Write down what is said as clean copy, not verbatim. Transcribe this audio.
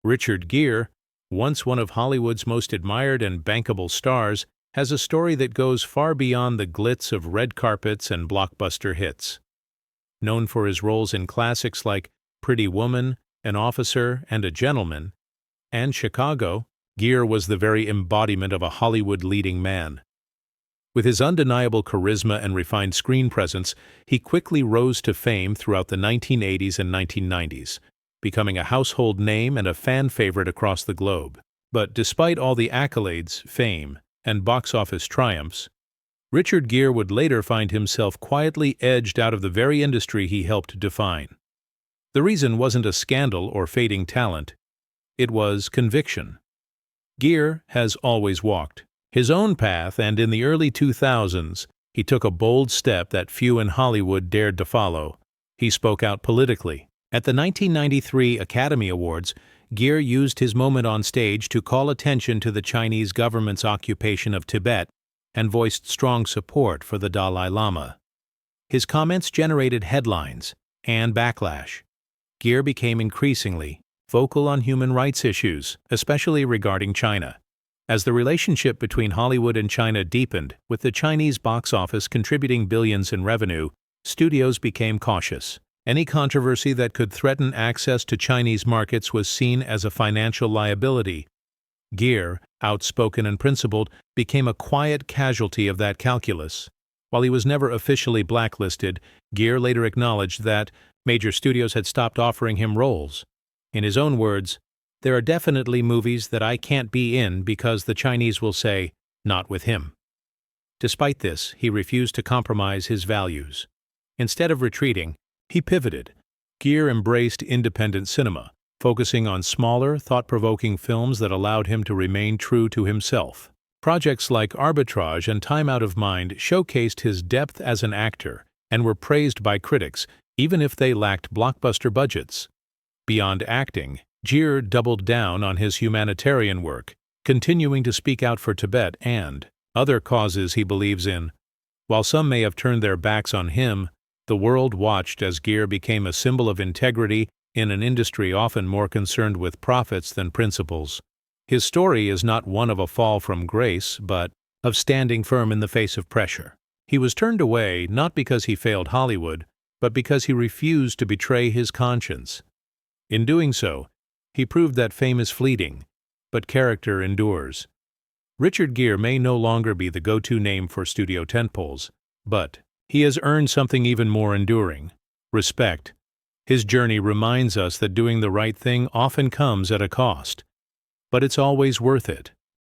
Richard Gere, once one of Hollywood's most admired and bankable stars, has a story that goes far beyond the glitz of red carpets and blockbuster hits. Known for his roles in classics like Pretty Woman, An Officer and a Gentleman, and Chicago, Gere was the very embodiment of a Hollywood leading man. With his undeniable charisma and refined screen presence, he quickly rose to fame throughout the 1980s and 1990s, becoming a household name and a fan favorite across the globe. But despite all the accolades, fame, and box office triumphs, Richard Gere would later find himself quietly edged out of the very industry he helped define. The reason wasn't a scandal or fading talent, it was conviction. Gere has always walked his own path, and in the early 2000s, he took a bold step that few in Hollywood dared to follow. He spoke out politically. At the 1993 Academy Awards, Gere used his moment on stage to call attention to the Chinese government's occupation of Tibet and voiced strong support for the Dalai Lama. His comments generated headlines and backlash. Gere became increasingly vocal on human rights issues, especially regarding China. As the relationship between Hollywood and China deepened, with the Chinese box office contributing billions in revenue, studios became cautious. Any controversy that could threaten access to Chinese markets was seen as a financial liability. Gere, outspoken and principled, became a quiet casualty of that calculus. While he was never officially blacklisted, Gere later acknowledged that major studios had stopped offering him roles. In his own words, "There are definitely movies that I can't be in because the Chinese will say, 'Not with him.'" Despite this, he refused to compromise his values. Instead of retreating, he pivoted. Gere embraced independent cinema, focusing on smaller, thought-provoking films that allowed him to remain true to himself. Projects like Arbitrage and Time Out of Mind showcased his depth as an actor and were praised by critics, even if they lacked blockbuster budgets. Beyond acting, Gere doubled down on his humanitarian work, continuing to speak out for Tibet and other causes he believes in. While some may have turned their backs on him, the world watched as Gere became a symbol of integrity in an industry often more concerned with profits than principles. His story is not one of a fall from grace, but of standing firm in the face of pressure. He was turned away not because he failed Hollywood, but because he refused to betray his conscience. In doing so, he proved that fame is fleeting, but character endures. Richard Gere may no longer be the go-to name for studio tentpoles, but he has earned something even more enduring: respect. His journey reminds us that doing the right thing often comes at a cost, but it's always worth it.